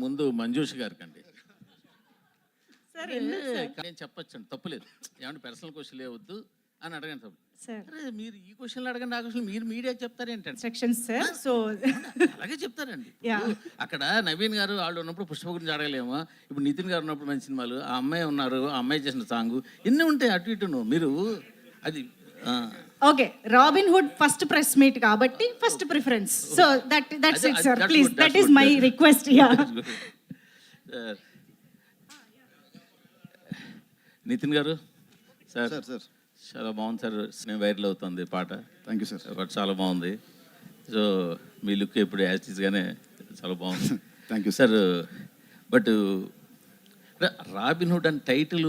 ముందు మంజూష్ గారికి అండి. సార్ నేను చెప్పొచ్చండి, తప్పులేదు. ఏమంటే పర్సనల్ క్వశ్చన్ లేవద్దు అని అడగండి తప్పు. సార్ అరే మీరు ఈ క్వశ్చన్లు అడగండి, ఆ క్వశ్చన్ మీరు మీడియాకి చెప్తారేంటండి? Instructions sir. సో అలాగే చెప్తారండి. Yeah. అక్కడ నవీన్ గారు వాళ్ళు ఉన్నప్పుడు పుష్ప గురించి అడగలేమా? ఇప్పుడు నితిన్ గారు ఉన్నప్పుడు మంచి సినిమాలు, ఆ అమ్మాయి ఉన్నారు, ఆ అమ్మాయి చేసిన సాంగ్ ఎన్ని ఉంటాయి అటు ఇటును. మీరు అది okay, Robin Hood first press meet కాబట్టి first preference. So that's it sir, please, that is my request. Yeah Nitin garu sir, sir sir చాలా బాగుంది సార్. సినిమా వైరల్ అవుతుంది పాట. Thank you sir. పాట చాలా బాగుంది. సో మీ లుక్ ఇప్పుడు యాస్టీస్గానే చాలా బాగుంది. Thank you sir. But robin hood అని టైటిల్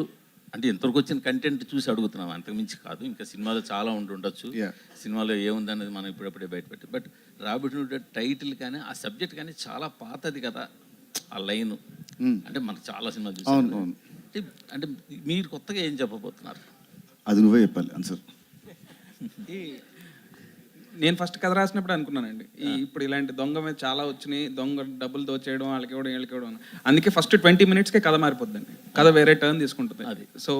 అంటే ఇంతవరకు వచ్చిన కంటెంట్ చూసి అడుగుతున్నాం, అంతకుమించి కాదు. ఇంకా సినిమాలో చాలా ఉండొచ్చు. Yeah. సినిమాలో ఏముంది అనేది మనం ఇప్పుడప్పుడే బయటపెట్టి. బట్ రాబిన్ హుడ్ టైటిల్ కానీ ఆ సబ్జెక్ట్ కానీ చాలా పాతది కదా ఆ లైన్. అంటే మనకు చాలా సినిమాలు చూసాం. అంటే మీరు కొత్తగా ఏం చెప్పబోతున్నారు? అది నువ్వే చెప్పాలి ఆన్సర్. నేను ఫస్ట్ కథ రాసినప్పుడు అనుకున్నానండి, ఇప్పుడు ఇలాంటి దొంగ మీద చాలా వచ్చినాయి, దొంగ డబ్బులు దోచేయడం, వాళ్ళకి ఇవ్వడం, వీళ్ళకి ఇవ్వడం. అందుకే ఫస్ట్ 20 minutesకే కథ మారిపోద్దండి, కథ వేరే టర్న్ తీసుకుంటుంది. అది సో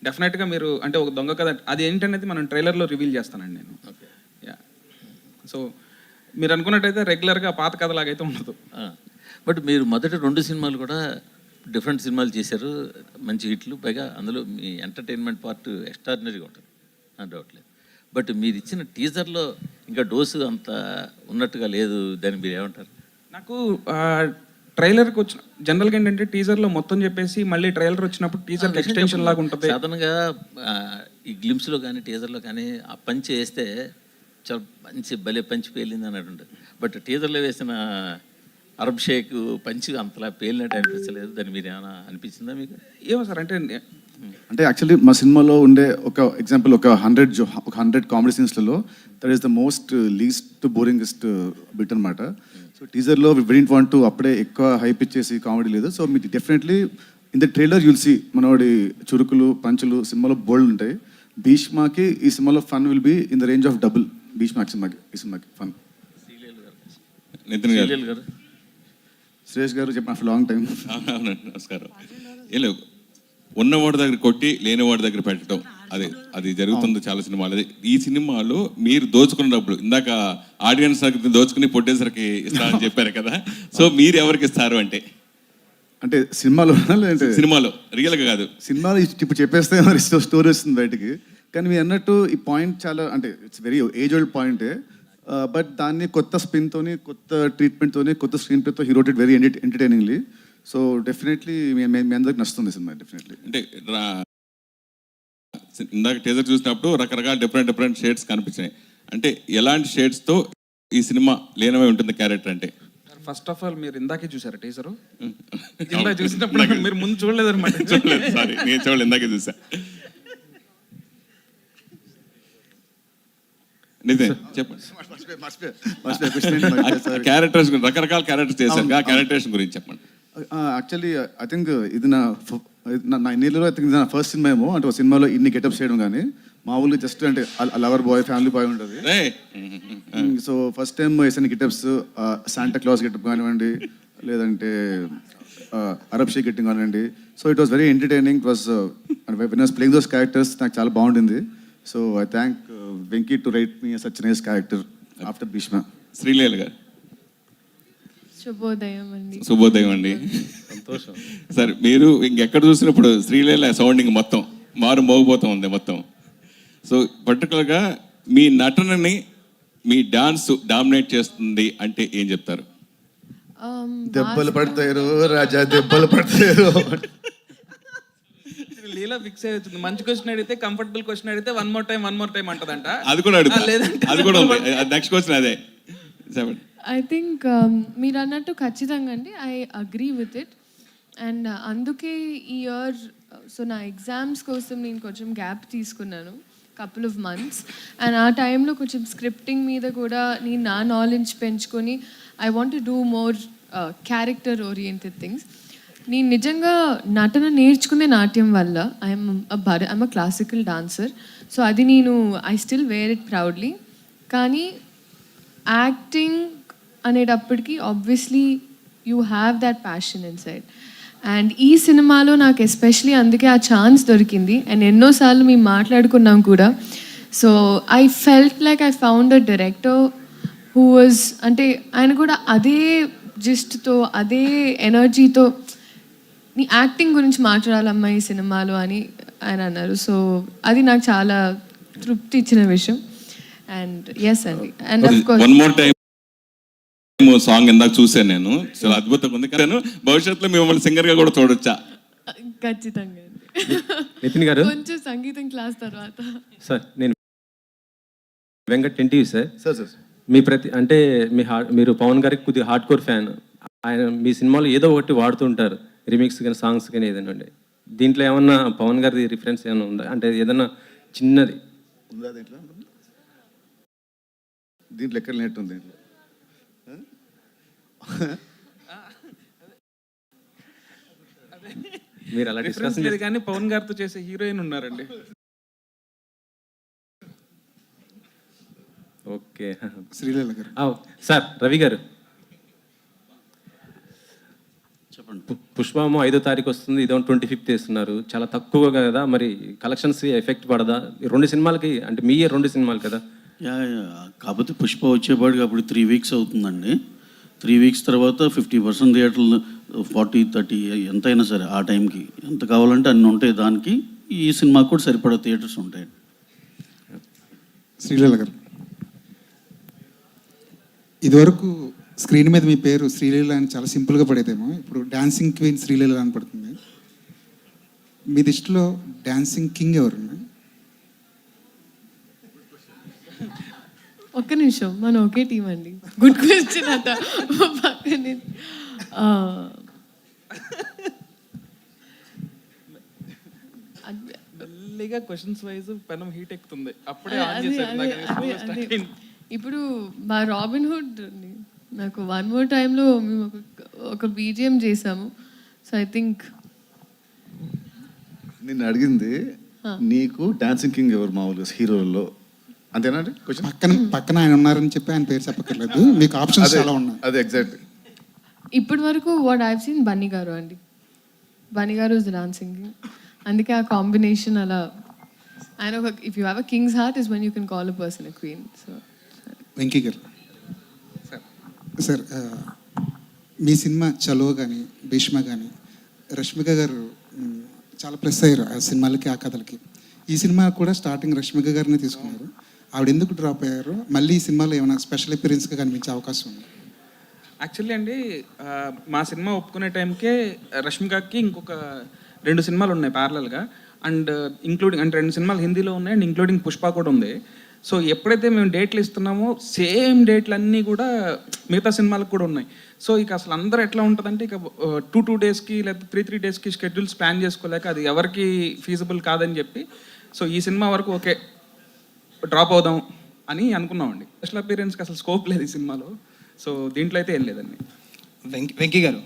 డెఫినెట్గా మీరు అంటే ఒక దొంగ కథ అది ఏంటనేది మనం ట్రైలర్లో రివీల్ చేస్తానండి నేను. ఓకే. యా, సో మీరు అనుకున్నట్టయితే రెగ్యులర్గా పాత కథలాగైతే ఉండదు. బట్ మీరు మొదటి 2 సినిమాలు కూడా డిఫరెంట్ సినిమాలు చేశారు, మంచి హిట్లు. పైగా అందులో మీ ఎంటర్టైన్మెంట్ పార్ట్ ఎక్స్ట్రాడినరీగా ఉంటుంది, నా డౌట్ లేదు. బట్ మీరు ఇచ్చిన టీజర్లో ఇంకా డోసు అంత ఉన్నట్టుగా లేదు, దాన్ని మీరు ఏమంటారు? నాకు ట్రైలర్కి వచ్చిన జనరల్గా ఏంటంటే టీజర్లో మొత్తం చెప్పేసి మళ్ళీ ట్రైలర్ వచ్చినప్పుడు టీజర్ ఎక్స్టెన్షన్ లాగా ఉంటుంది. సాధారణంగా ఈ గ్లిమ్స్లో కానీ టీజర్లో కానీ ఆ పంచి వేస్తే చాలా మంచి భలే పంచి పేలింది అన్నట్టు ఉంటుంది. బట్ టీజర్లో వేసిన అరబ్ షేక్ పంచి అంతలా పేలినట్టు అనిపించలేదు. దాన్ని మీరు ఏమైనా అనిపించిందా మీకు? ఏమో సార్, అంటే యాక్చువల్లీ మా సినిమాలో ఉండే ఒక ఎగ్జాంపుల్ ఒక 100 కామెడీ సీన్స్లలో that is the most least boringest bit అనమాట. సో టీజర్లో వి డిడ్ంట్ వాంట్ టు అప్పుడే ఎక్కువ హైప్ ఇచ్చేసి కామెడీ లేదు. సో మీకు definitely in the trailer you'll see మనోడి చురుకులు పంచులు సినిమాలో బోల్డ్ ఉంటాయి. భీష్మాకి ఈ సినిమాలో fun will be in the range of double భీష్మాకి ఈ సినిమాకి ఫన్. నితిన్ గారు, సురేష్ గారు చెప్పిన ఆఫ్టర్ లాంగ్ టైం. నమస్కారం. ఏం లేవు, ఉన్నవాడి దగ్గర కొట్టి లేనివాడి దగ్గర పెట్టడం, అది జరుగుతుంది చాలా సినిమాలు. ఈ సినిమాలో మీరు దోచుకున్నప్పుడు ఇందాక ఆడియన్స్ దగ్గర దోచుకుని పొట్టేసరికి ఇస్తారని చెప్పారు కదా, సో మీరు ఎవరికి ఇస్తారు అంటే సినిమాలో లేదంటే సినిమాలో రియల్గా కాదు, సినిమాలో ఇప్పుడు చెప్పేస్తే మరి స్టోరీ వస్తుంది బయటికి. కానీ మీరు అన్నట్టు ఈ పాయింట్ చాలా అంటే ఇట్స్ వెరీ ఏజ్ ఓల్డ్ పాయింటే. బట్ దాన్ని కొత్త స్పిన్తోని, కొత్త ట్రీట్మెంట్తోని, కొత్త స్క్రీన్ ప్లేతో he wrote it very entertainingly. So definitely మీ అందరికి నచ్చుతుంది సినిమా డెఫినెట్లీ. అంటే ఇందాక టీజర్ చూసినప్పుడు రకరకాల డిఫరెంట్ షేడ్స్ కనిపించాయి. అంటే ఎలాంటి షేడ్స్తో ఈ సినిమా లీనమై ఉంటుంది క్యారెక్టర్ అంటే? ఫస్ట్ ఆఫ్ ఆల్ మీరు ఇందాకే చూసారు టీజరు? ఇందాక చూసినప్పుడు మీరు ముందు చూడలేదు అనమాట. చూడలేదు, సారీ, నేను చూడలేదు, ఇందాకే చూసా. నిజే చెప్పండి. క్యారెక్టర్స్ రకరకాల క్యారెక్టర్స్ చేశారు, ఆ క్యారెక్టర్స్ గురించి చెప్పండి. యాక్చువల్లీ ఐ థింక్ ఇది నా ఇన్నిలో ఐ థింక్ ఇది నా ఫస్ట్ సినిమా ఏమో. అంటే ఒక సినిమాలో ఇన్ని గెటప్స్ చేయడం కానీ మామూలుగా జస్ట్ అంటే లవర్ బాయ్, ఫ్యామిలీ బాయ్ ఉంటుంది. సో ఫస్ట్ టైం వేసిన గెటప్స్ శాంటా క్లాస్ గెటప్ కానివ్వండి, లేదంటే అరబ్ షేక్ గెట్టింగ్ కానివ్వండి. So it was very entertaining. It was when I was playing those characters నాకు చాలా బాగుండింది. So I thank Venky to write me such nice character after Bheeshma. Sreeleela garu. శుభోదయం అండి. సంతోషం సార్. మీరు ఇంకెక్కడ చూసినప్పుడు శ్రీలీల సౌండింగ్ మొత్తం మోగిపోతూ ఉంది మొత్తం. సో పర్టికులర్గా మీ నటనని, మీ డాన్స్ డామినేట్ చేస్తుంది అంటే ఏం చెప్తారు? దెబ్బలు పడతారు రాజా, దెబ్బలు పడతారు. లీలా ఫిక్స్ అవుతుంది. మంచి క్వశ్చన్ అడిగితే, కంఫర్టబుల్ క్వశ్చన్ అడిగితే వన్ మోర్ టైం అంటదంట. అది కూడా అది కూడా ఉంది. నెక్స్ట్ క్వశ్చన్ అదే. ఐ థింక్ మీరు అన్నట్టు ఖచ్చితంగా అండి, I agree with it. And అందుకే ఈ ఇయర్ సో నా ఎగ్జామ్స్ కోసం నేను కొంచెం గ్యాప్ తీసుకున్నాను, కపుల్ ఆఫ్ మంత్స్. అండ్ ఆ టైంలో కొంచెం స్క్రిప్టింగ్ మీద కూడా నేను నా నాలెడ్జ్ పెంచుకొని I want to do more character oriented things. నేను నిజంగా నటన నేర్చుకుందే నాట్యం వల్ల. I'm a classical dancer. So అది నేను I still wear it proudly. కానీ యాక్టింగ్ అనేటప్పటికీ obviously you have that passion inside. And ఈ సినిమాలో నాకు ఎస్పెషలీ అందుకే ఆ ఛాన్స్ దొరికింది. అండ్ ఎన్నోసార్లు మేము మాట్లాడుకున్నాం కూడా. So I felt like I found a director who was, అంటే ఆయన కూడా అదే జిస్ట్తో అదే ఎనర్జీతో నీ యాక్టింగ్ గురించి మాట్లాడాలమ్మా ఈ సినిమాలో అని ఆయన అన్నారు. సో అది నాకు చాలా తృప్తి ఇచ్చిన విషయం. అండ్ ఎస్ అండి. And of course one more time song ఇందాక చూసాను నేను, చాలా అద్భుతంగా ఉంది. కానీ భవిష్యత్తులో మిమ్మల్ని సింగర్ గా కూడా చూడొచ్చా? ఖచ్చితంగా అండి. నితిన్ గారు, కొంచెం సంగీతం క్లాస్ తర్వాత. సార్ నేను Venkat NTV sir. Sir sir మీ అంటే మీరు పవన్ గారికి కొద్దిగా హార్డ్ కోర్ ఫ్యాన్. ఆయన మీ సినిమాలో ఏదో ఒకటి వాడుతుంటారు, రిమిక్స్ కానీ సాంగ్స్ కానీ ఏదైనా ఉండే. దీంట్లో ఏమన్నా పవన్ గారి రిఫరెన్స్ ఏమైనా ఉందా? అంటే ఏదన్నా చిన్నది ఉందా దీంట్లో? దీంట్లో ఎక్కడ నెట్ ఉంది దీంట్లో? మీరు అలా డిఫరెన్స్ డిస్కషన్ లేదు కానీ పవన్ గారితో చేసే హీరోయిన్ ఉన్నారండి. ఓకే. శ్రీలీల గారు. సార్ రవి గారు, చెప్పండి. పుష్పము 5వ తారీఖు వస్తుంది, ఇదో 25th వేస్తున్నారు. చాలా తక్కువ కదా, మరి కలెక్షన్స్ ఎఫెక్ట్ పడదా? 2 సినిమాలకి, అంటే మీ 2 సినిమాలు కదా. కాకపోతే పుష్ప వచ్చేపాటికి అప్పుడు 3 weeks అవుతుందండి. 3 weeks తర్వాత 50% థియేటర్లు 40-30 ఎంతైనా సరే ఆ టైంకి ఎంత కావాలంటే అన్ని ఉంటాయి. దానికి ఈ సినిమాకి కూడా సరిపడా థియేటర్స్ ఉంటాయి. శ్రీలీల గారు, ఇదివరకు స్క్రీన్ మీద మీ పేరు శ్రీలీల అని చాలా సింపుల్గా పడేదేమో, ఇప్పుడు డాన్సింగ్ క్వీన్ శ్రీలీల అని పడుతుంది. మీ దృష్టిలో డాన్సింగ్ కింగ్ ఎవరు? ఒక్క నిమిషం, మనం ఒకే టీం అండి. గుడ్ క్వశ్చన్ అంట. పక్కనే మెల్లిగా క్వశ్చన్స్ వైజ్ పెనం హీట్ ఎక్కుతుంది. అప్పుడే ఆన్ అదే చేశారు. అదే నాకు అదే slow start అదే. అయింది. ఇప్పుడు మా రాబిన్ హుడ్ నాకు వన్ మోర్ టైంలో మేము ఒక బీజిఎం చేసాము. సో ఐ థింక్ నిన్ను అడిగింది నీకు డాన్సింగ్ కింగ్ ఎవరు మామూలుగా హీరోల్లో, అంతేనా అండి క్వశ్చన్? పక్కన ఆయన ఉన్నారని చెప్పి ఆయన పేరు చెప్పక్కర్లేదు, మీకు ఆప్షన్స్ చాలా ఉన్నాయి. అదే ఎగ్జాక్ట్. ఇప్పటి వరకు వాట్ ఐవ్ సీన్ బన్నీ గారు అండి. బన్నీ గారు ఇస్ డాన్సింగ్, అందుకే ఆ కాంబినేషన్ అలా. ఆయన ఒక if you have a king's heart is when you can call a person a queen. So Venky గారు, సార్ మీ సినిమా చలో కానీ భీష్మ కానీ రష్మిక గారు చాలా ప్లస్ అయ్యారు ఆ సినిమాలకి, ఆ కథలకి. ఈ సినిమా కూడా స్టార్టింగ్ రష్మిక గారినే తీసుకున్నారు. ఆవిడ ఎందుకు డ్రాప్ అయ్యారు? మళ్ళీ ఈ సినిమాలో ఏమైనా స్పెషల్ అపియరెన్స్గా కనిపించే అవకాశం ఉంది? యాక్చువల్లీ అండి, మా సినిమా ఒప్పుకునే టైంకే రష్మికకి ఇంకొక 2 సినిమాలు ఉన్నాయి ప్యారలల్గా. అండ్ ఇంక్లూడింగ్ అంటే 2 సినిమాలు హిందీలో ఉన్నాయి అండ్ ఇంక్లూడింగ్ పుష్ప కూడా ఉంది. సో ఎప్పుడైతే మేము డేట్లు ఇస్తున్నామో సేమ్ డేట్లు అన్నీ కూడా మిగతా సినిమాలకు కూడా ఉన్నాయి. సో ఇక అసలు అందరూ ఎట్లా ఉంటుందంటే ఇక 2 daysకి లేదా 3 daysకి షెడ్యూల్స్ ప్లాన్ చేసుకోలేక అది ఎవరికి ఫీజిబుల్ కాదని చెప్పి సో ఈ సినిమా వరకు ఓకే డ్రాప్ అవుదాం అని అనుకున్నామండి. స్పెషల్ అపియరెన్స్కి అసలు స్కోప్ లేదు ఈ సినిమాలో. సో దీంట్లో అయితే ఏం లేదండి. వెంకీ గారు,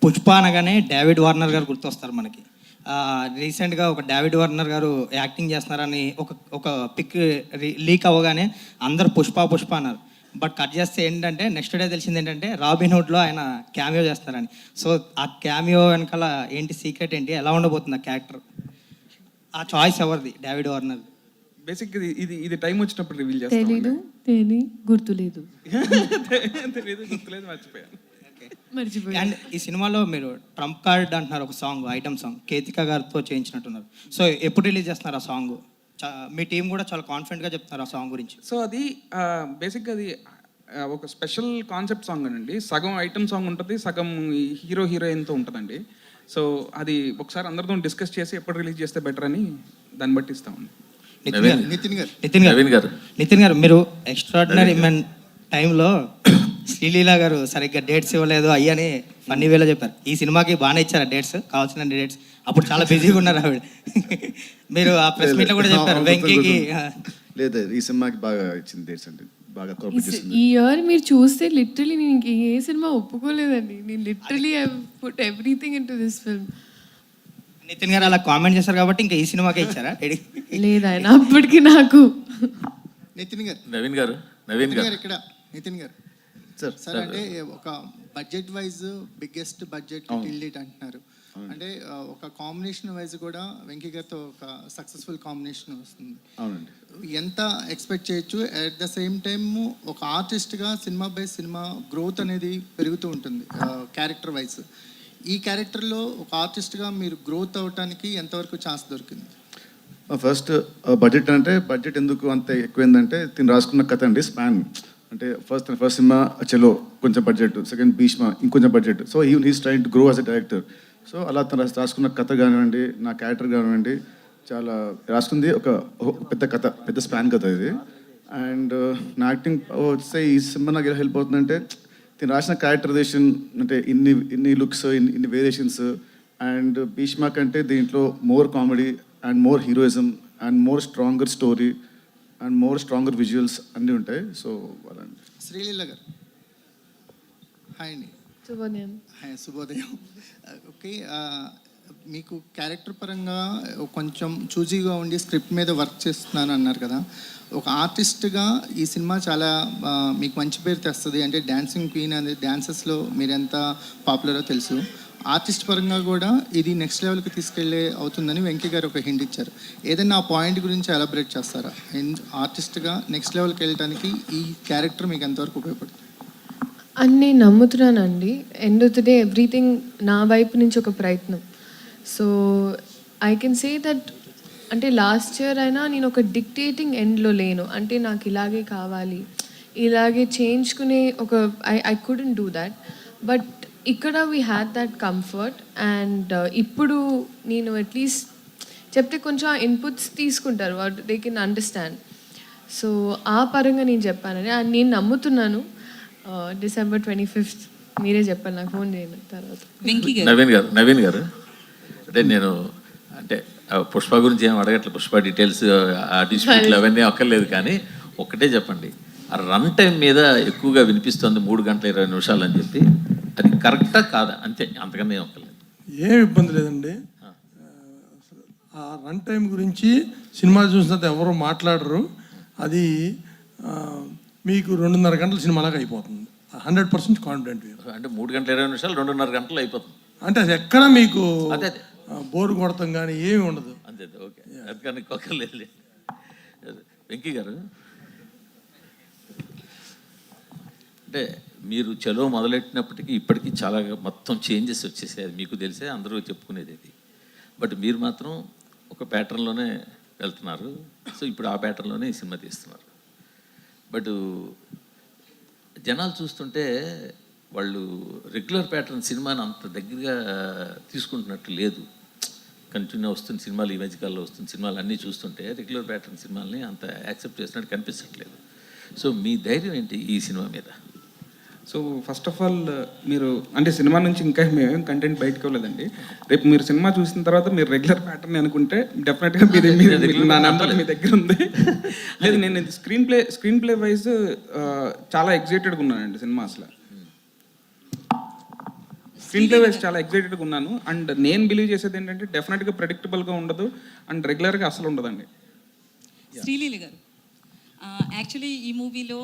పుష్ప అనగానే డేవిడ్ వార్నర్ గారు గుర్తొస్తారు మనకి. రీసెంట్గా ఒక డేవిడ్ వార్నర్ గారు యాక్టింగ్ చేస్తున్నారని ఒక పిక్ లీక్ అవ్వగానే అందరు పుష్ప అన్నారు. బట్ కట్ చేస్తే ఏంటంటే నెక్స్ట్ డే తెలిసింది ఏంటంటే రాబిన్ హుడ్లో ఆయన క్యామియో చేస్తున్నారని. సో ఆ క్యామియో వెనకాల ఏంటి సీక్రెట్ ఏంటి, ఎలా ఉండబోతుంది ఆ క్యారెక్టర్? ఆ చాయిస్ ఎవరిది? David Warner. బేసిక్ ఇది టైం వచ్చినప్పుడు రివీల్ చేస్తాం. తెలీదు, గుర్తులేదు, గుర్తులేదు, మర్చిపోయాను. మర్చిపోయాను. అండ్ ఈ సినిమాలో మీరు ట్రంప్ కార్డ్ అంటున్నారు, ఒక సాంగ్, ఐటమ్ సాంగ్ కేతిక గారితో చేయించినట్టున్నారు. సో ఎప్పుడు రిలీజ్ చేస్తున్నారు ఆ సాంగ్? మీ టీం కూడా చాలా కాన్ఫిడెంట్గా చెప్తున్నారు ఆ సాంగ్ గురించి. సో అది బేసిక్గా అది ఒక స్పెషల్ కాన్సెప్ట్ సాంగ్ అండి. సగం ఐటమ్ సాంగ్ ఉంటుంది, సగం హీరో హీరోయిన్తో ఉంటుందండి. సో అది ఒకసారి అందరితో డిస్కస్ చేసి ఎప్పుడు రిలీజ్ చేస్తే బెటర్ అని దాన్ని బట్టి ఇస్తామండి. నితిన్ గారు, మీరు ఎక్స్ట్రాడినరీ మెన్ టైంలో శ్రీలీల గారు సరిగ్గా డేట్స్ ఇవ్వలేదు అయ్యని ఫన్నీ వేలో చెప్పారు. ఈ సినిమాకి బాగానే ఇచ్చారు డేట్స్, కావాల్సిన డేట్స్. అప్పుడు చాలా బిజీగా ఉన్నారు ఆవిడ. మీరు ఆ ప్రెస్ మీట్లో కూడా చెప్పారు వెంకీకి. లేదు, ఈ సినిమాకి బాగా ఇచ్చింది డేట్స్ అండి, బాగా కోఆపరేట్ చేసింది. ఈ ఇయర్ మీరు చూస్తే లిటరలీ నేను ఏ సినిమా ఒప్పుకోలేదండి. నేను literally I put everything into this film. Nithiin garu అలా కామెంట్ చేశారు కాబట్టి ఇంకా ఈ సినిమాకే ఇచ్చారా? లేదు ఆయన అప్పటికి నాకు. నితిన్ గారు, నవీన్ గారు ఇక్కడ నితిన్ గారు సార్, అంటే ఒక budget wise biggest budget till date అంటున్నారు. అంటే ఒక కాంబినేషన్ వైజ్ కూడా వెంకీ గారితో ఒక సక్సెస్ఫుల్ కాంబినేషన్ వస్తుంది. అవునండి. ఎంత ఎక్స్పెక్ట్ చేయొచ్చు? అట్ ద సేమ్ టైమ్ ఒక ఆర్టిస్ట్గా సినిమా బై సినిమా గ్రోత్ అనేది పెరుగుతూ ఉంటుంది క్యారెక్టర్ వైజ్. ఈ క్యారెక్టర్లో ఒక ఆర్టిస్ట్గా మీరు గ్రోత్ అవ్వటానికి ఎంతవరకు ఛాన్స్ దొరికింది? ఫస్ట్ బడ్జెట్ అంటే బడ్జెట్ ఎందుకు అంత ఎక్కువైందంటే తిని రాసుకున్న కథ అండి, స్పాన్. అంటే ఫస్ట్ సినిమా చలో కొంచెం బడ్జెట్, సెకండ్ భీష్మ ఇంకొంచెం budget. So he's trying to grow as a director. So అలా తను రాసుకున్న కథ కానివ్వండి, నా క్యారెక్టర్ కానివ్వండి, చాలా రాసుకుంది ఒక పెద్ద కథ, పెద్ద స్పాన్ కథ ఇది. అండ్ నా యాక్టింగ్ వస్తే ఈ సినిమా నాకు ఎలా హెల్ప్ అవుతుందంటే తిను రాసిన క్యారెక్టరైజేషన్, అంటే ఇన్ని లుక్స్, ఇన్ని వేరియేషన్స్. అండ్ భీష్మ కంటే దీంట్లో more comedy and more heroism and more stronger story and more stronger visuals అన్నీ ఉంటాయి. సో అలాంటి. శ్రీలీల గారు హాయ్ అండి. శుభోదయం. హాయ్, శుభోదయం. ఓకే, మీకు క్యారెక్టర్ పరంగా కొంచెం చూజీగా ఉండి స్క్రిప్ట్ మీద వర్క్ చేస్తున్నాను అన్నారు కదా. ఒక ఆర్టిస్ట్గా ఈ సినిమా చాలా మీకు మంచి పేరు తెస్తుంది. అంటే డ్యాన్సింగ్ క్వీన్ అనేది డ్యాన్సెస్లో మీరు ఎంత పాపులరో తెలుసు. ఆర్టిస్ట్ పరంగా కూడా ఇది నెక్స్ట్ లెవెల్కి తీసుకెళ్ళే అవుతుందని వెంకీ గారు ఒక హింట్ ఇచ్చారు. ఏదైనా ఆ పాయింట్ గురించి ఎలాబరేట్ చేస్తారా? ఆర్టిస్ట్గా నెక్స్ట్ లెవెల్కి వెళ్ళడానికి ఈ క్యారెక్టర్ మీకు ఎంతవరకు ఉపయోగపడుతుంది అని నేను నమ్ముతున్నానండి. End of the day everything నా వైపు నుంచి ఒక ప్రయత్నం. So I can say that అంటే లాస్ట్ ఇయర్ అయినా నేను ఒక డిక్టేటింగ్ ఎండ్లో లేను. అంటే నాకు ఇలాగే కావాలి, ఇలాగే చేయించుకునే ఒక I couldn't do that. But ఇక్కడ we had that comfort. And ఇప్పుడు నేను అట్లీస్ట్ చెప్తే కొంచెం ఇన్పుట్స్ తీసుకుంటారు, what they can understand. So ఆ పరంగా నేను చెప్పానని నేను నమ్ముతున్నాను. December 25th మీరే చెప్పాలి, నాకు ఫోన్ చేయండి తర్వాత. నవీన్ గారు అంటే నేను అంటే పుష్ప గురించి ఏం అడగట్లేదు, పుష్ప డీటెయిల్స్ డిస్ప్యూట్లు అవన్నీ అక్కర్లేదు. కానీ ఒక్కటే చెప్పండి, ఆ రన్ టైం మీద ఎక్కువగా వినిపిస్తుంది 3 గంటల 20 నిమిషాలు అని చెప్పి, అది కరెక్టా కాదా? అంతే, అంతకన్నా ఏం అక్కర్లేదు. ఏం ఇబ్బంది లేదండి. ఆ రన్ టైం గురించి సినిమా చూసినంత ఎవరు మాట్లాడరు. అది మీకు 2.5 గంటల సినిమాలాగా అయిపోతుంది. 100% కాన్ఫిడెంట్. అంటే 3 గంటల 20 నిమిషాలు 2.5 గంటలు అయిపోతుంది. అంటే అది ఎక్కడ మీకు అదే బోరు కొడతాం కానీ ఏమి ఉండదు. అంతే, ఓకే. అందుకని కొక్కర్లేదు. వెంకీ గారు అంటే మీరు చలో మొదలెట్టినప్పటికీ ఇప్పటికీ చాలా మొత్తం చేంజెస్ వచ్చేసాయి, అది మీకు తెలిసే, అందరూ చెప్పుకునేది ఇది. బట్ మీరు మాత్రం ఒక ప్యాటర్న్లోనే వెళ్తున్నారు. సో ఇప్పుడు ఆ ప్యాటర్న్లోనే ఈ సినిమా తీస్తున్నారు. బట్ జనాలు చూస్తుంటే వాళ్ళు రెగ్యులర్ ప్యాటర్న్ సినిమాని అంత దగ్గరగా తీసుకుంటున్నట్టు లేదు. కంటిన్యూ వస్తున్న సినిమాలు, ఈ మధ్యకాలంలో వస్తున్న సినిమాలు అన్నీ చూస్తుంటే రెగ్యులర్ ప్యాటర్న్ సినిమాలని అంత యాక్సెప్ట్ చేసినట్టు కనిపించట్లేదు. సో మీ ధైర్యం ఏంటి ఈ సినిమా మీద? సో ఫస్ట్ ఆఫ్ ఆల్ మీరు అంటే సినిమా నుంచి ఇంకా మేమేం కంటెంట్ బయటకు వెళ్ళలేదండి. రేపు మీరు సినిమా చూసిన తర్వాత మీరు రెగ్యులర్ ప్యాటర్న్ అనుకుంటే డెఫినెట్గా నా నెంబర్ మీ దగ్గర ఉంది. లేదు, నేను స్క్రీన్ ప్లే వైజ్ చాలా ఎగ్జైటెడ్గా ఉన్నానండి సినిమా. అసలు స్క్రీన్ ప్లే వైజ్ చాలా ఎగ్జైటెడ్గా ఉన్నాను. అండ్ నేను బిలీవ్ చేసేది ఏంటంటే డెఫినెట్గా ప్రెడిక్టబుల్గా ఉండదు అండ్ రెగ్యులర్గా అసలు ఉండదండి. శ్రీలీల గారు, యాక్చువల్లీ ఈ మూవీలో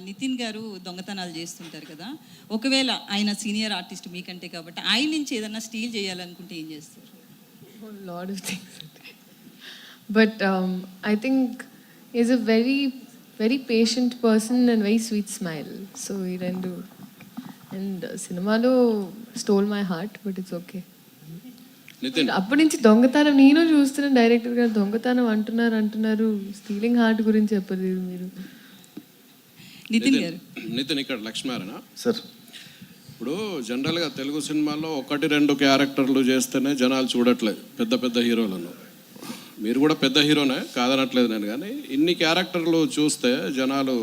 నితిన్ గారు దొంగతనాలు చేస్తుంటారు కదా. ఒకవేళ ఆయన సీనియర్ ఆర్టిస్ట్ మీకంటే కాబట్టి ఆయన నుంచి ఏదన్నా స్టీల్ చేయాలనుకుంటే ఏం చేస్తారు? Lot of things. But I think is a very patient person and very sweet smile. So ఈ రెండు. అండ్ సినిమాలో stole my heart, but it's okay. అప్పటి నుంచి దొంగతనం నేను చూస్తున్నాను. డైరెక్టర్ గారు దొంగతనం అంటున్నారు, స్టీలింగ్ హార్ట్ గురించి చెప్పలేదు మీరు. నితిన్ ఇక్కడ లక్ష్మారాయణ సార్. ఇప్పుడు జనరల్గా తెలుగు సినిమాలో 1-2 క్యారెక్టర్లు చేస్తేనే జనాలు చూడట్లేదు, పెద్ద పెద్ద హీరోలను. మీరు కూడా పెద్ద హీరోనే, కాదనట్లేదు నేను. కానీ ఇన్ని క్యారెక్టర్లు చూస్తే జనాలు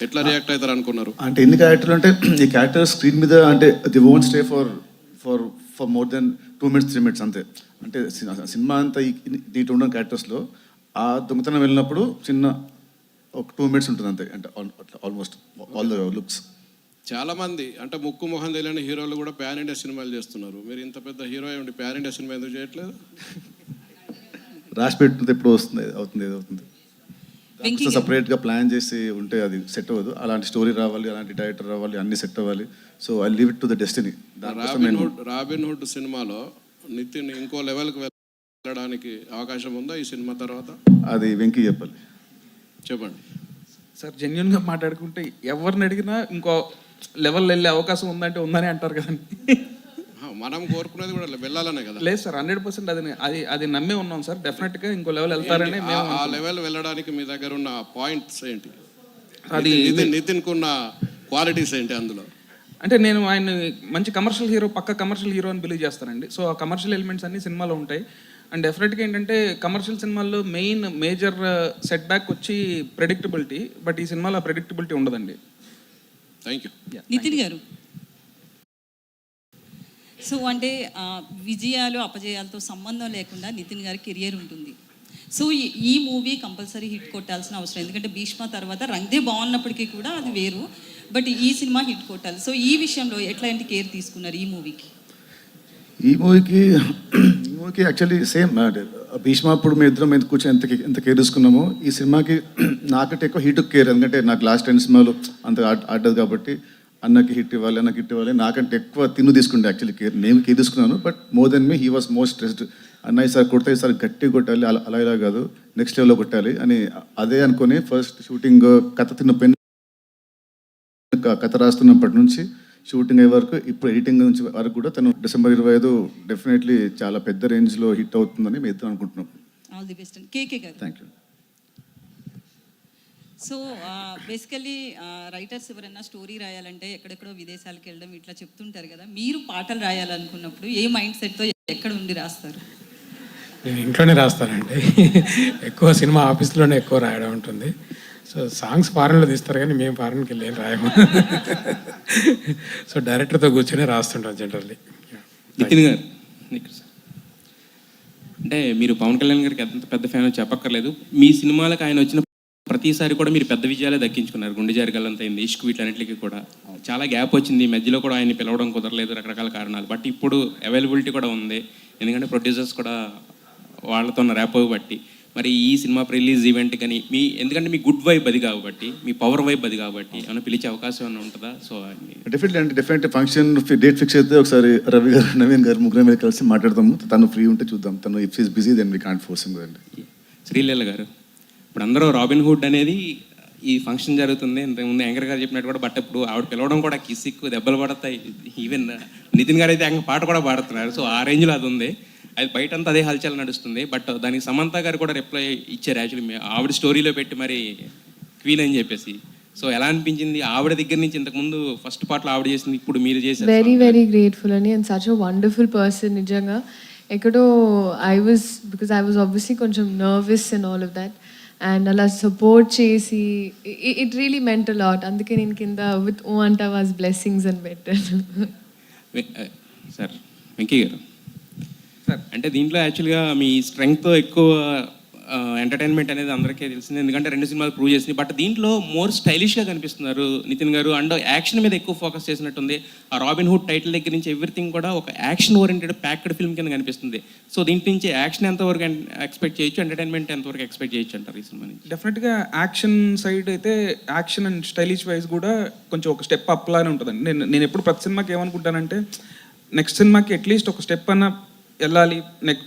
ఎట్లా రియాక్ట్ అవుతారు అనుకున్నారు? అంటే ఎన్ని క్యారెక్టర్లు అంటే ఈ క్యారెక్టర్ స్క్రీన్ మీద అంటే the won't stay for more than 2 minutes 3 minutes అంతే. అంటే సినిమా అంతా దీంట్లో ఉన్న క్యారెక్టర్స్లో ఆ దొంగతనం వెళ్ళినప్పుడు చిన్న ఒక 2 minutes ఉంటుంది అంతే. అంటే ఆల్మోస్ట్ ఆల్ ద లుక్స్. చాలా మంది అంటే ముక్కు మొహం తెలియని హీరోలు కూడా ప్యాన్ ఇండియా సినిమాలు చేస్తున్నారు. మీరు ఇంత పెద్ద హీరో ఉండి ప్యాన్ ఇండియా సినిమా ఎందుకు చేయట్లేదు? రాసి పెట్టుకుంటే ఎప్పుడు అవుతుంది. వెంకీ గారు. సపరేట్గా ప్లాన్ చేసి ఉంటే అది సెట్ అవ్వదు. అలాంటి స్టోరీ రావాలి, అలాంటి డైరెక్టర్ రావాలి, అన్ని సెట్ అవ్వాలి. So I leave it to the destiny. Robin hood సినిమాలో నితిన్ ఇంకో లెవెల్కి వెళ్ళడానికి అవకాశం ఉందా ఈ సినిమా తర్వాత? అది వెంకీ చెప్పాలి. చెప్పండి సార్. జెన్యున్గా మాట్లాడుకుంటే ఎవరిని అడిగినా ఇంకో లెవెల్ వెళ్ళే అవకాశం ఉందంటే ఉందని అంటారు కదండి. మనం కోరుకునేది కూడా వెళ్ళాలనే కదా. లేదు సార్, 100% అది నమ్మే ఉన్నాం సార్. డెఫినెట్గా ఇంకో లెవెల్ వెళ్తారని మేము. ఆ లెవెల్ వెళ్ళడానికి మీ దగ్గర ఉన్న పాయింట్స్ ఏంటి? అది నితిన్కు ఉన్న క్వాలిటీస్ ఏంటి అందులో? అంటే నేను ఆయన మంచి కమర్షియల్ హీరో, పక్క కమర్షియల్ హీరో అని బిలీవ్ చేస్తానండి. సో ఆ కమర్షియల్ ఎలిమెంట్స్ అన్ని సినిమాలో ఉంటాయి. అండ్ డెఫినెట్గా ఏంటంటే కమర్షియల్ సినిమాల్లో మేజర్ సెట్ బ్యాక్ వచ్చి ప్రెడిక్టబిలిటీ. బట్ ఈ సినిమాలో ఆ ప్రెడిక్టబిలిటీ ఉండదండి. Thank you. నితిన్ గారు, సో అంటే విజయాలు అపజయాలతో సంబంధం లేకుండా నితిన్ గారి కెరియర్ ఉంటుంది. సో ఈ మూవీ కంపల్సరీ హిట్ కొట్టాల్సిన అవసరం, ఎందుకంటే భీష్మ తర్వాత రంగ్దే బాగున్నప్పటికీ కూడా అది వేరు. బట్ ఈ సినిమా హిట్ కొట్టాలి. సో ఈ విషయంలో ఎట్లాంటి కేర్ తీసుకున్నారు ఈ మూవీకి? ఈ మూవీకి యాక్చువల్లీ సేమ్ భీష్మ అప్పుడు మేము ఇద్దరం ఎంత కూర్చొని ఎంత కేర్ తీసుకున్నామో, ఈ సినిమాకి నాకంటే ఎక్కువ హిట్ కేర్. ఎందుకంటే నాకు లాస్ట్ 10 సినిమాలు అంత ఆడదు కాబట్టి అన్నకి హిట్ ఇవ్వాలి, అన్నకి హిట్ ఇవ్వాలి. నాకంటే ఎక్కువ తిన్ను యాక్చువల్లీ కేర్. నేను కేర్ తీసుకున్నాను, but more than me he was most stressed. అన్నయ్య సార్ కొడితే సార్ గట్టి కొట్టాలి, అలా ఇలా కాదు, నెక్స్ట్ లెవెల్లో కొట్టాలి అని అదే అనుకుని ఫస్ట్ షూటింగ్ కథ రాస్తున్నప్పటి నుంచి షూటింగ్ అయ్యే వరకు, ఇప్పుడు ఎడిటింగ్ నుంచి వరకు కూడా తను December 25 డెఫినెట్లీ చాలా పెద్ద రేంజ్లో హిట్ అవుతుందని మేము ఇద్దరు అనుకుంటున్నాం. All the best. KK garu. Thank you. So basically writers ఎవరైనా స్టోరీ రాయాలంటే ఎక్కడెక్కడో విదేశాలకు వెళ్ళడం ఇట్లా చెప్తుంటారు కదా. మీరు పాటలు రాయాలనుకున్నప్పుడు ఏ మైండ్ సెట్తో ఎక్కడ ఉండి రాస్తారు? నేను ఇంట్లోనే రాస్తానండి. ఎక్కువ సినిమా ఆఫీస్లోనే ఎక్కువ రాయడం ఉంటుంది. సో సాంగ్స్ ఫారెన్లో తీస్తారు కానీ మేము ఫారెన్కి వెళ్ళి ఏం రాయము. సో డైరెక్టర్తో కూర్చొని రాస్తుంటాం జనరల్లీ. నితిన్ గారు, అంటే మీరు పవన్ కళ్యాణ్ గారికి ఎంత పెద్ద ఫ్యాన్ చెప్పక్కర్లేదు. మీ సినిమాలకు ఆయన వచ్చిన ప్రతిసారి కూడా మీరు పెద్ద విజయాలే దక్కించుకున్నారు. గుండె జారిగల్లంత అయింది, ఇష్క్, వీటన్నిటికీ కూడా చాలా గ్యాప్ వచ్చింది. మధ్యలో కూడా ఆయన పిలవడం కుదరలేదు, రకరకాల కారణాలు. బట్ ఇప్పుడు అవైలబిలిటీ కూడా ఉంది, ఎందుకంటే ప్రొడ్యూసర్స్ కూడా వాళ్ళతో ఉన్న ర్యాప్ బట్టి. మరి ఈ సినిమా రిలీజ్ ఈవెంట్ కానీ ఎందుకంటే మీ గుడ్ వైబ్ అది కాబట్టి, మీ పవర్ వైబ్ అది కాబట్టి ఏమైనా పిలిచే అవకాశం ఏమైనా ఉంటుందా? So definitely function date fix అయితే ఒకసారి రవి గారు, నవీన్ గారు ముగ్గురు మీద కలిసి మాట్లాడతాము. తను ఫ్రీ ఉంటే చూద్దాం. తను if is busy then we can't force him కదండి. శ్రీలీల గారు, ఇప్పుడు అందరూ రాబిన్ హుడ్ అనేది ఈ ఫంక్షన్ జరుగుతుంది, ఇంతకుముందు యాంకర్ గారు చెప్పినట్టు కూడా. బట్ ఇప్పుడు ఆవిడ పిలవడం కూడా కిసిక్కు దెబ్బలు పడతాయి. ఈవెన్ నితిన్ గారు అయితే పాట కూడా పాడుతున్నారు. సో ఆ రేంజ్లో అది ఉంది. అది బయటంతా అదే హల్చల్ నడుస్తుంది. బట్ దానికి సమంత గారు కూడా రిప్లై ఇచ్చారు యాక్చువల్లీ, ఆవిడ స్టోరీలో పెట్టి మరి క్వీన్ అని చెప్పేసి. సో ఎలా అనిపించింది ఆవిడ దగ్గర నుంచి? ఇంతకుముందు ఫస్ట్ పార్ట్లో ఆవిడ చేసింది, ఇప్పుడు మీరు చేశారు. వెరీ వెరీ గ్రేట్ఫుల్ అండి. And such a wonderful person. నిజంగా ఎక్కడో బికాజ్ ఐ వాజ్ ఆబ్వియస్లీ కొంచెం nervous and all of that. And అలా సపోర్ట్ చేసి it really meant a lot. అందుకే నేను కింద విత్ ఓ అంటా వాజ్ బ్లెస్సింగ్స్ అని పెట్టాను. సార్ వెంకీ గారు, అంటే దీంట్లో యాక్చువల్గా మీ స్ట్రెంగ్త్తో ఎక్కువ ఎంటర్టైన్మెంట్ అనేది అందరికీ తెలిసింది, ఎందుకంటే 2 సినిమాలు ప్రూవ్ చేసింది. బట్ దీంట్లో మోర్ స్టైలిష్గా కనిపిస్తున్నారు నితిన్ గారు. అండ్ యాక్షన్ మీద ఎక్కువ ఫోకస్ చేసినట్టుంది. ఆ రాబిన్ హుడ్ టైటిల్ దగ్గర నుంచి ఎవ్రీథింగ్ కూడా ఒక యాక్షన్ ఓరియంటెడ్ ప్యాక్డ్ ఫిల్మ్ కింద కనిపిస్తుంది. సో దీంట్ నుంచి యాక్షన్ ఎంతవరకు ఎక్స్పెక్ట్ చేయొచ్చు, ఎంటర్టైన్మెంట్ ఎంతవరకు ఎక్స్పెక్ట్ చేయొచ్చు అంటారు ఈ సినిమా నుంచి? డెఫినెట్గా యాక్షన్ సైడ్ అయితే యాక్షన్ అండ్ స్టైలిష్ వైజ్ కూడా కొంచెం ఒక స్టెప్ అప్ లానే ఉంటుందండి. నేను ఎప్పుడు ప్రతి సినిమాకి ఏమనుకుంటానంటే, నెక్స్ట్ సినిమాకి అట్లీస్ట్ ఒక స్టెప్ అన్న వెళ్ళాలి,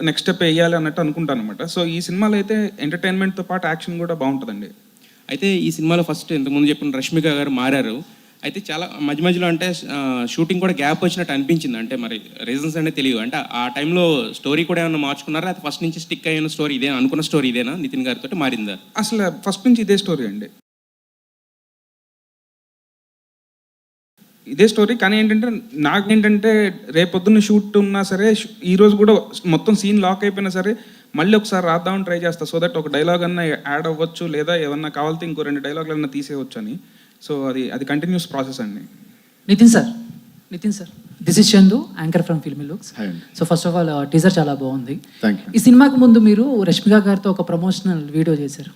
నెక్స్ట్ స్టెప్ వేయాలి అన్నట్టు అనుకుంటాను అనమాట. సో ఈ సినిమాలో అయితే ఎంటర్టైన్మెంట్తో పాటు యాక్షన్ కూడా బాగుంటుందండి. అయితే ఈ సినిమాలో ఫస్ట్ ఇంతకుముందు చెప్పిన రష్మిక గారు మారారు. అయితే చాలా మధ్యలో అంటే షూటింగ్ కూడా గ్యాప్ వచ్చినట్టు అనిపించింది. అంటే మరి రీజన్స్ అనేది తెలియదు. అంటే ఆ టైంలో స్టోరీ కూడా ఏమైనా మార్చుకున్నారా? అది ఫస్ట్ నుంచి స్టిక్ అయిన స్టోరీ ఇదేనా, అనుకున్న స్టోరీ ఇదేనా, నితిన్ గారితో మారిందా? అసలు ఫస్ట్ నుంచి ఇదే స్టోరీ అండి, ఇదే స్టోరీ. కానీ నాకేంటంటే రేపొద్దున్న షూట్ ఉన్నా సరే, ఈరోజు కూడా మొత్తం సీన్ లాక్ అయిపోయినా సరే మళ్ళీ ఒకసారి రాద్దామని ట్రై చేస్తా. సో దట్ ఒక డైలాగ్ అన్నా యాడ్ అవ్వచ్చు, లేదా ఏమన్నా కావాలితే ఇంకో 2 డైలాగులు అన్నా తీసేయవచ్చు అని. సో అది కంటిన్యూస్ ప్రాసెస్ అండి. Nithiin sir this is Chandu, anchor from Filmy Looks. So first of all teaser చాలా బాగుంది. ఈ సినిమాకి ముందు మీరు రష్మిక గారితో ఒక ప్రమోషనల్ వీడియో చేశారు.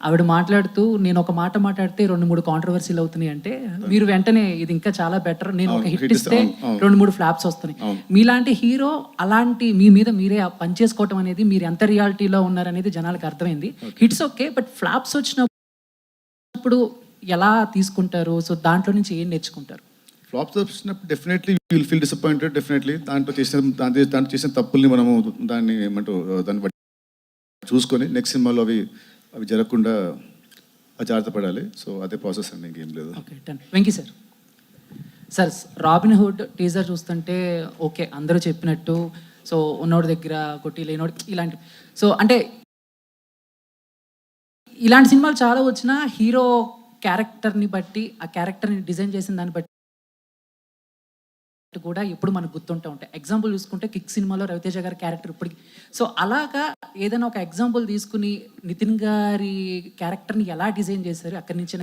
ఆవిడ మాట్లాడుతూ, నేను ఒక మాట మాట్లాడితే 2-3 కాంట్రవర్సీలు అవుతున్నాయి అంటే, మీరు వెంటనే ఇది ఇంకా చాలా బెటర్, నేను ఒక హిట్ ఇస్తే 2-3 ఫ్లాప్స్ వస్తున్నాయి. మీలాంటి హీరో అలాంటి మీ మీద మీరే పనిచేసుకోవటం అనేది, మీరు ఎంత రియాలిటీలో ఉన్నారనేది జనాలకు అర్థమైంది. హిట్స్ ఓకే, బట్ ఫ్లాప్స్ వచ్చిన వచ్చినప్పుడు ఎలా తీసుకుంటారు? సో దాంట్లో నుంచి ఏం నేర్చుకుంటారు? ఫ్లాప్స్ వచ్చినప్పుడు definitely will feel disappointed. Definitely దాంట్లో చేసిన తప్పుల్ని మనము దాన్ని దాన్ని బట్టి చూసుకొని నెక్స్ట్ సినిమాలో అవి జరగకుండా జాగ్రత్త పడాలి. సో అదే ప్రాసెస్ అండి, ఇంకేం లేదు. Okay, done. Venky sir. Sir, robin hood teaser చూస్తుంటే ఓకే అందరూ చెప్పినట్టు, సో ఉన్నోడి దగ్గర కొట్టి లేనోడి ఇలాంటి, సో అంటే ఇలాంటి సినిమాలు చాలా వచ్చినా హీరో క్యారెక్టర్ని బట్టి, ఆ క్యారెక్టర్ని డిజైన్ చేసిన దాన్ని బట్టి కూడా ఎప్పుడు మనకు గుర్తుంటూ ఉంటాయి. ఎగ్జాంపుల్ చూసుకుంటే కిక్ సినిమాలో రవితేజ గారి క్యారెక్టర్ ఇప్పటికి, సో అలాగా ఏదైనా ఒక ఎగ్జాంపుల్ తీసుకుని నితిన్ గారి క్యారెక్టర్ని ఎలా డిజైన్ చేశారు, అక్కడి నుంచి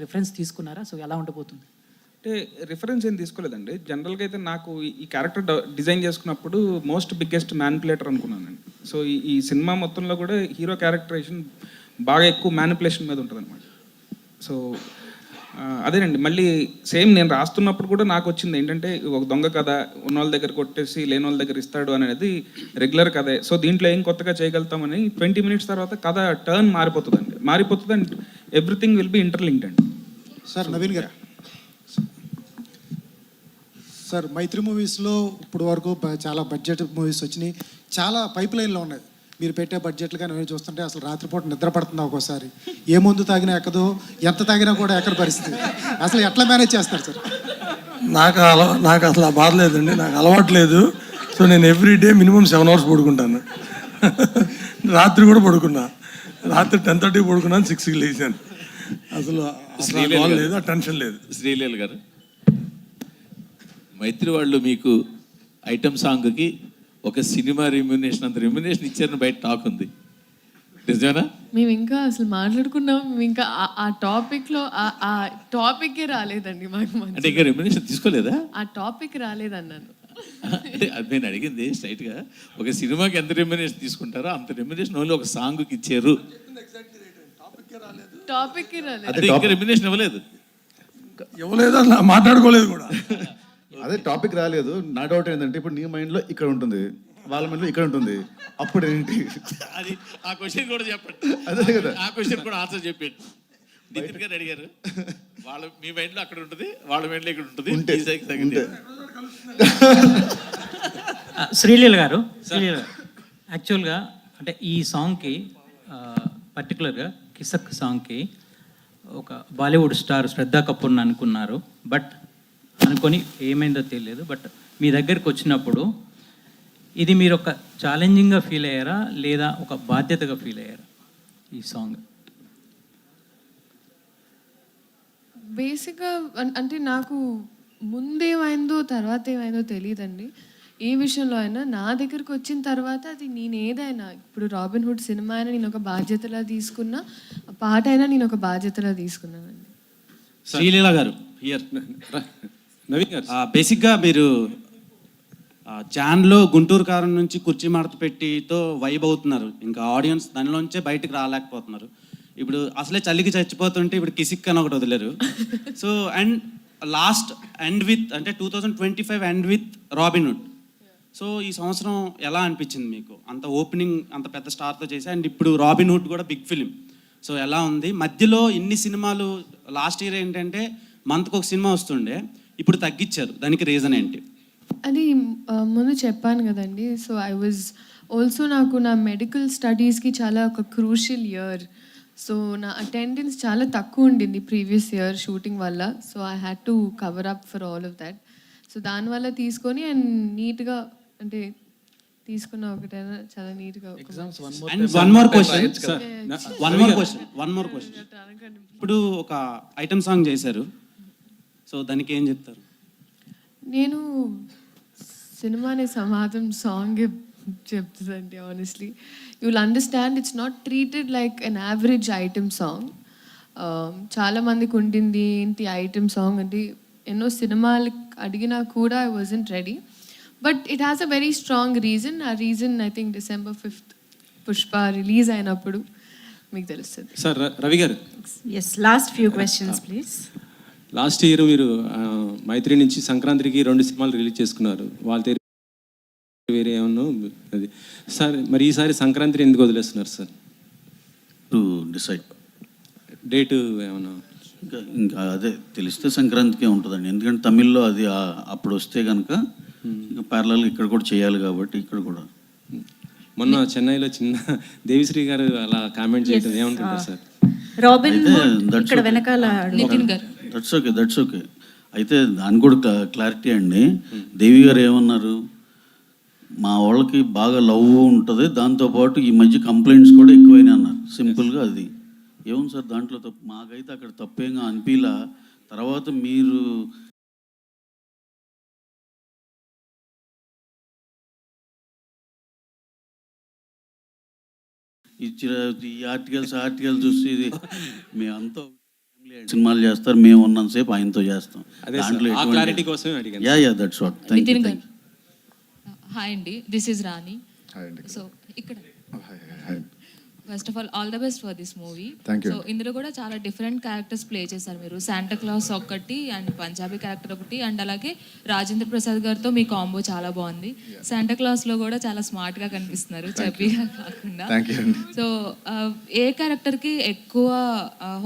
రిఫరెన్స్ తీసుకున్నారా? సో ఎలా ఉండబోతుంది? అంటే రిఫరెన్స్ ఏం తీసుకోలేదండి. జనరల్గా అయితే నాకు ఈ క్యారెక్టర్ డిజైన్ చేసుకున్నప్పుడు మోస్ట్ బిగ్గెస్ట్ మ్యానిపులేటర్ అనుకున్నానండి. సో ఈ సినిమా మొత్తంలో కూడా హీరో క్యారెక్టరైజేషన్ బాగా ఎక్కువ మ్యానిపులేషన్ మీద ఉంటుంది అనమాట. సో అదేనండి, మళ్ళీ సేమ్ నేను రాస్తున్నప్పుడు కూడా నాకు వచ్చింది ఏంటంటే ఒక దొంగ కథ, ఉన్న వాళ్ళ దగ్గర కొట్టేసి లేని వాళ్ళ దగ్గర ఇస్తాడు అనేది రెగ్యులర్ కథే. సో దీంట్లో ఏం కొత్తగా చేయగలుగుతామని 20 minutes తర్వాత కథ టర్న్ మారిపోతుంది and everything will be interlinked అండి. సార్ నవీన్ గారు, సార్ మైత్రి మూవీస్లో ఇప్పుడు వరకు చాలా బడ్జెట్ మూవీస్ వచ్చినాయి, చాలా పైప్ లైన్లో ఉన్నాయి. మీరు పెట్టే బడ్జెట్లు కానీ అవి చూస్తుంటే అసలు రాత్రిపూట నిద్ర పడుతుంది ఒక్కోసారి. ఏ మందు తాగినా ఎక్కదు, ఎంత తాగినా కూడా ఎక్కడ పరిస్థితి. అసలు ఎట్లా మేనేజ్ చేస్తారు సార్? నాకు అసలు ఆ బాధ లేదండి, నాకు అలవాటు లేదు. సో నేను ఎవ్రీడే మినిమం 7 hours పడుకుంటాను. రాత్రి కూడా పడుకున్నా, రాత్రి 10:30 పడుకున్నాను, 6కి లేచాను. అసలు లేదు, ఆ టెన్షన్ లేదు. శ్రీలీల గారు, మైత్రి వాళ్ళు మీకు ఐటమ్ సాంగ్కి ఒక సినిమా రెమ్యునేషన్ అంత రెమ్యునేషన్ ఇచ్చారని బయట టాక్ ఉంది, నిజమేనా? మేము ఇంకా అసలు మాట్లాడుకున్నాం, మేము ఇంకా ఆ టాపిక్లో ఆ టాపిక్కే రాలేదండి మాకు. అంటే ఇంకా రెమ్యునేషన్ తీసుకోలేదా? ఆ టాపిక్ రాలేదన్నాను. అంటే అది నేను అడిగింది స్ట్రైట్గా, ఒక సినిమాకి ఎంత రెమ్యునేషన్ తీసుకుంటారో అంత రెమ్యునేషన్ ఓన్లీ ఒక సాంగ్కి ఇచ్చారు. టాపిక్కే రాలేదు, అదే ఇంకా రెమ్యునేషన్ ఇవ్వలేదు అసలు మాట్లాడుకోలేదు కూడా. అదే టాపిక్ రాలేదు. నా డౌట్ ఏంటంటే ఇప్పుడు నీ మైండ్లో ఇక్కడ ఉంటుంది, వాళ్ళ మైండ్లో ఇక్కడ ఉంటుంది, అప్పుడు ఏంటి? అది ఆ క్వశ్చన్ కూడా చెప్పండి. అదే కదా, ఆ క్వశ్చన్ కూడా ఆన్సర్ చెప్పండి. నితిన్ గారు అడిగారు, మీ మైండ్లో అక్కడ ఉంటుంది, వాళ్ళ మైండ్లో ఇక్కడ ఉంటుంది. శ్రీలీల గారు, యాక్చువల్గా అంటే ఈ సాంగ్కి పర్టికులర్గా కిసక్ సాంగ్కి ఒక బాలీవుడ్ స్టార్ శ్రద్ధా కపూర్ని అనుకున్నారు, బట్ అనుకొని ఏమైందో తెలియదు. బట్ మీ దగ్గరికి వచ్చినప్పుడు ఇది మీరు ఒక ఛాలెంజింగ్గా ఫీల్ అయ్యారా లేదా ఒక బాధ్యతగా ఫీల్ అయ్యారా ఈ సాంగ్? బేసిక్గా అంటే నాకు ముందేమైందో తర్వాత ఏమైందో తెలియదండి. ఏ విషయంలో అయినా నా దగ్గరకు వచ్చిన తర్వాత అది నేను ఏదైనా, ఇప్పుడు రాబిన్ హుడ్ సినిమా అయినా నేను ఒక బాధ్యతలా తీసుకున్నా, పాట అయినా నేను ఒక బాధ్యతలా తీసుకున్నానండి. శ్రీలీల గారు హియర్. నవీన్ గారు, బేసిక్గా మీరు జాన్లో గుంటూరు కారం నుంచి కుర్చీ మడత పెట్టితో వైబ్ అవుతున్నారు, ఇంకా ఆడియన్స్ దానిలోంచే బయటకు రాలేకపోతున్నారు. ఇప్పుడు అసలే చలికి చచ్చిపోతుంటే ఇప్పుడు కిసిక్ అని ఒకటి వదిలేరు. So and last end with అంటే 2025 end with Robin Hood. So ఈ సంవత్సరం ఎలా అనిపించింది మీకు? అంత ఓపెనింగ్ అంత పెద్ద స్టార్తో చేసి, అండ్ ఇప్పుడు రాబిన్ హుడ్ కూడా బిగ్ ఫిలిం. సో ఎలా ఉంది? మధ్యలో ఇన్ని సినిమాలు, లాస్ట్ ఇయర్ ఏంటంటే మంత్కి ఒక సినిమా వస్తుండే, ఇప్పుడు తగ్గించారు, దానికి రీజన్ ఏంటి? అది ముందు చెప్పాను కదండి. సో ఐ వాజ్ ఆల్సో, నాకు నా మెడికల్ స్టడీస్కి చాలా ఒక క్రూషియల్ ఇయర్. సో నా అటెండెన్స్ చాలా తక్కువ ఉండింది ప్రీవియస్ ఇయర్ షూటింగ్ వల్ల. So I had to cover up for all of that. So దానివల్ల తీసుకొని అండ్ నీట్గా అంటే తీసుకున్న ఒకటైనా చాలా నీట్గా. One more question. ఇప్పుడు ఒక ఐటమ్ సాంగ్ చేశారు, సో దానికి ఏం చెప్తారు? నేను సినిమానే సమాధం సాంగ్ చెప్తుందండి. Honestly you will understand it's not treated like an average item song. చాలామందికి ఉండింది ఏంటి ఐటమ్ సాంగ్ అంటే, ఎన్నో సినిమాలు అడిగినా కూడా I wasn't ready. But it has a very strong reason. ఆ reason I think December 5th Pushpa release అయినప్పుడు మీకు తెలుస్తుంది. Sir Ravi garu, yes, last few questions please. Last year మీరు మైత్రి నుంచి సంక్రాంతికి 2 సినిమాలు రిలీజ్ చేసుకున్నారు, వాళ్ళ పేరు వేరే ఏమన్నా అది. సార్ మరి ఈసారి సంక్రాంతిని ఎందుకు వదిలేస్తున్నారు సార్? టు డిసైడ్ డేటు ఏమన్నా? ఇంకా అదే తెలిస్తే సంక్రాంతికే ఉంటుందండి, ఎందుకంటే తమిళ్లో అది అప్పుడు వస్తే కనుక ఇంకా ప్యారలల్గా ఇక్కడ కూడా చేయాలి కాబట్టి ఇక్కడ కూడా. మొన్న చెన్నైలో చిన్న దేవిశ్రీ గారు అలా కామెంట్ చేయడం ఏమనుకుంటారు సార్? రాబిన్ ఇక్కడ వెనకాల దట్స్ ఓకే. అయితే దాని కూడా క్లారిటీ అండి. దేవి గారు ఏమన్నారు, మా వాళ్ళకి బాగా లవ్ ఉంటుంది, దాంతోపాటు ఈ మధ్య కంప్లైంట్స్ కూడా ఎక్కువైనా అన్నారు. సింపుల్గా అది ఏముంది సార్ దాంట్లో తప్పు? మాకైతే అక్కడ తప్పేగా అనిపిలా. తర్వాత మీరు ఇచ్చిన ఈ ఆర్టికల్స్ చూసి మేమంతా సినిమాలు చేస్తారు, మేము ఉన్నంతసేపు ఆయనతో చేస్తాం. దాంట్లో క్లారిటీ కోసమే అడిగాను. Yeah that's what. Thank you. Hi అండి, దిస్ ఇస్ రాణి. సో ఇక్కడ first of all the best for this movie. So ఇందులో కూడా చాలా డిఫరెంట్ క్యారెక్టర్స్ ప్లే చేశారు మీరు. శాంటా క్లాస్ ఒకటి అండ్ పంజాబీ క్యారెక్టర్ ఒకటి, అండ్ అలాగే రాజేంద్ర ప్రసాద్ గారితో మీ కాంబో చాలా బాగుంది. శాంటా క్లాస్ లో కూడా చాలా స్మార్ట్ గా కనిపిస్తున్నారు, చబ్బీగా కాకుండా. సో ఏ క్యారెక్టర్ కి ఎక్కువ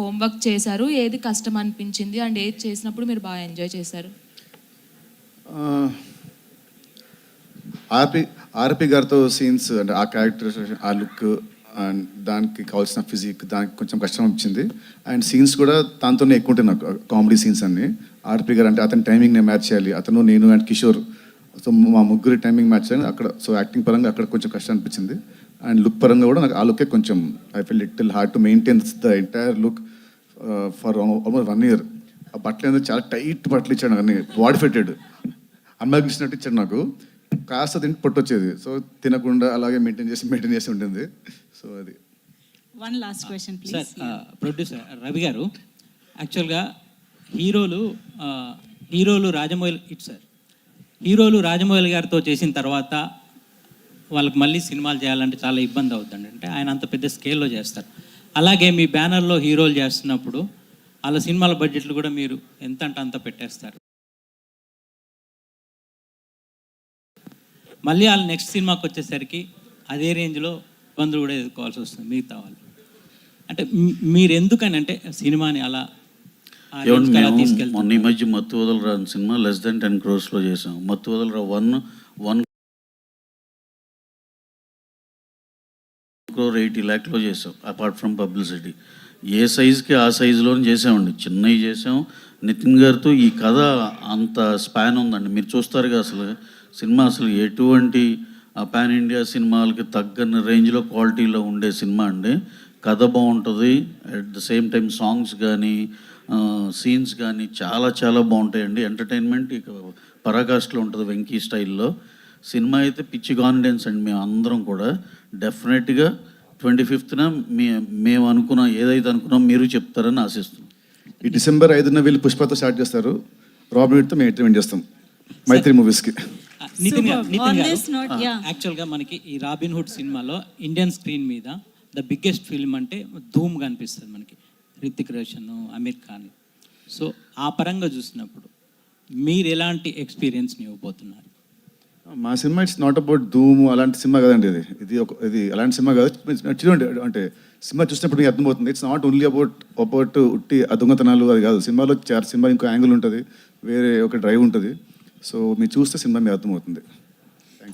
హోంవర్క్ చేశారు, ఏది కష్టం అనిపించింది, అండ్ ఏది చేసినప్పుడు మీరు బాగా ఎంజాయ్ చేశారు? ఆర్పి గారితో సీన్స్ అంటే ఆ క్యారెక్టర్, ఆ లుక్ అండ్ దానికి కావాల్సిన ఫిజిక్, దానికి కొంచెం కష్టం వచ్చింది. అండ్ సీన్స్ కూడా దాంతోనే ఎక్కువ ఉంటాయి నాకు, కామెడీ సీన్స్ అన్ని. ఆర్పి గారు అంటే అతని టైమింగ్ నేను మ్యాచ్ చేయాలి, అతను నేను అండ్ కిషోర్, సో మా ముగ్గురి టైమింగ్ మ్యాచ్ చేయాలి అక్కడ. సో యాక్టింగ్ పరంగా అక్కడ కొంచెం కష్టం అనిపించింది. అండ్ లుక్ పరంగా కూడా నాకు ఆ లుకే కొంచెం I feel little hard to maintain the entire look for almost 1 year. ఆ బట్టలు అనేది చాలా టైట్ బట్టలు ఇచ్చాడు, అన్ని బాడీ ఫిట్టెడ్ అమ్మాయికి ఇచ్చినట్టు ఇచ్చాడు నాకు. కాస్త తింటే పొట్టొచ్చేది, సో తినకుండా అలాగే మెయింటైన్ చేసి ఉంటుంది. సో అది. One last question please. Sir, producer Ravi గారు, యాక్చువల్గా హీరోలు రాజమౌళి గారితో చేసిన తర్వాత వాళ్ళకి మళ్ళీ సినిమాలు చేయాలంటే చాలా ఇబ్బంది అవుతుంది. అంటే ఆయన అంత పెద్ద స్కేల్లో చేస్తారు. అలాగే మీ బ్యానర్లో హీరోలు చేస్తున్నప్పుడు వాళ్ళ సినిమాల బడ్జెట్లు కూడా మీరు ఎంత అంటే అంత పెట్టేస్తారు. మళ్ళీ వాళ్ళు నెక్స్ట్ సినిమాకి వచ్చేసరికి అదే రేంజ్లో ఇబ్బందులు కూడా ఎదుర్కోవాల్సి వస్తుంది మిగతా వాళ్ళు. అంటే మీరు ఎందుకని అంటే సినిమాని అలా తీసుకెళ్తాం? మొన్న ఈ మధ్య మత్తు వదలరా సినిమా less than 10 crores చేసాం. మత్తు వదలరా 1 crore 80 lakh చేసాం, అపార్ట్ ఫ్రమ్ పబ్లిసిటీ. ఏ సైజుకి ఆ సైజులోనే చేసామండి, చిన్నవి చేసాం. నితిన్ గారితో ఈ కథ అంత స్పాన్ ఉందండి, మీరు చూస్తారుగా. అసలు సినిమా అసలు ఎటువంటి పాన్ ఇండియా సినిమాలకి తగ్గని రేంజ్లో క్వాలిటీలో ఉండే సినిమా అండి. కథ బాగుంటుంది, at the same time songs కానీ సీన్స్ కానీ చాలా చాలా బాగుంటాయండి. ఎంటర్టైన్మెంట్ ఇక పరాకాష్ఠలో ఉంటుంది వెంకీ స్టైల్లో. సినిమా అయితే పిచ్చి కాన్ఫిడెన్స్ అండి. మేము అందరం కూడా డెఫినెట్గా 25th మేము ఏదైతే అనుకున్నాం మీరు చెప్తారని ఆశిస్తున్నాం. ఈ December 5న వీళ్ళు పుష్పతో స్టార్ట్ చేస్తారు, రాబిన్ హుడ్తో మేము ఇంటర్వ్యూ చేస్తాం మైత్రి మూవీస్కి. నితిన్ గారు, యాక్చువల్గా మనకి ఈ రాబిన్ హుడ్ సినిమాలో ఇండియన్ స్క్రీన్ మీద ద బిగ్గెస్ట్ ఫిల్మ్ అంటే ధూమ్ కనిపిస్తుంది మనకి, రితిక్ రోషన్, అమీర్ ఖాన్. సో ఆ పరంగా చూసినప్పుడు మీరు ఎలాంటి ఎక్స్పీరియన్స్ని ఇవ్వబోతున్నారు? మా సినిమా ఇట్స్ నాట్ అబౌట్ ధూమ్ అలాంటి సినిమా కదండి. ఇది అలాంటి సినిమా కాదు. చూడండి, అంటే సినిమా చూసినప్పుడు మీకు అర్థమవుతుంది. ఇట్స్ నాట్ ఓన్లీ అబౌట్ ఉట్టి దొంగతనాలు అది కాదు. సినిమాలో సినిమా ఇంకో యాంగిల్ ఉంటుంది, వేరే ఒక డ్రైవ్ ఉంటుంది. సో మీరు చూస్తే సినిమా మీకు అర్థమవుతుంది.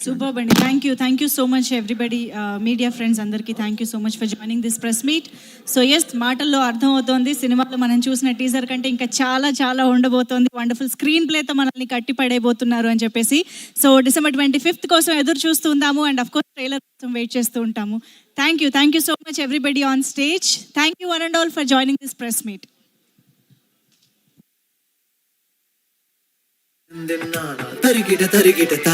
సూపర్ అండి. Thank you so much everybody, media friends అందరికీ thank you so much for joining this press meet. So yes, మాటల్లో అర్థమవుతోంది సినిమాలో మనం చూసిన టీజర్ కంటే ఇంకా చాలా చాలా ఉండబోతోంది. వండర్ఫుల్ స్క్రీన్ ప్లేతో మనల్ని కట్టి పడేయబోతున్నారు అని చెప్పేసి. సో December 25th కోసం ఎదురు చూస్తూ ఉందాము, అండ్ అఫ్ కోర్స్ ట్రైలర్ కోసం వెయిట్ చేస్తూ ఉంటాము. Thank you so much everybody on stage. Thank you one and all for joining this press meet. తరిగిట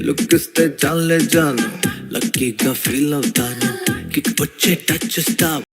లుక్ ఇస్తే చాలే చాలు, లక్కీగా ఫీల్ అవుతాను, కిక్ వచ్చే టచ్ ఇస్తా.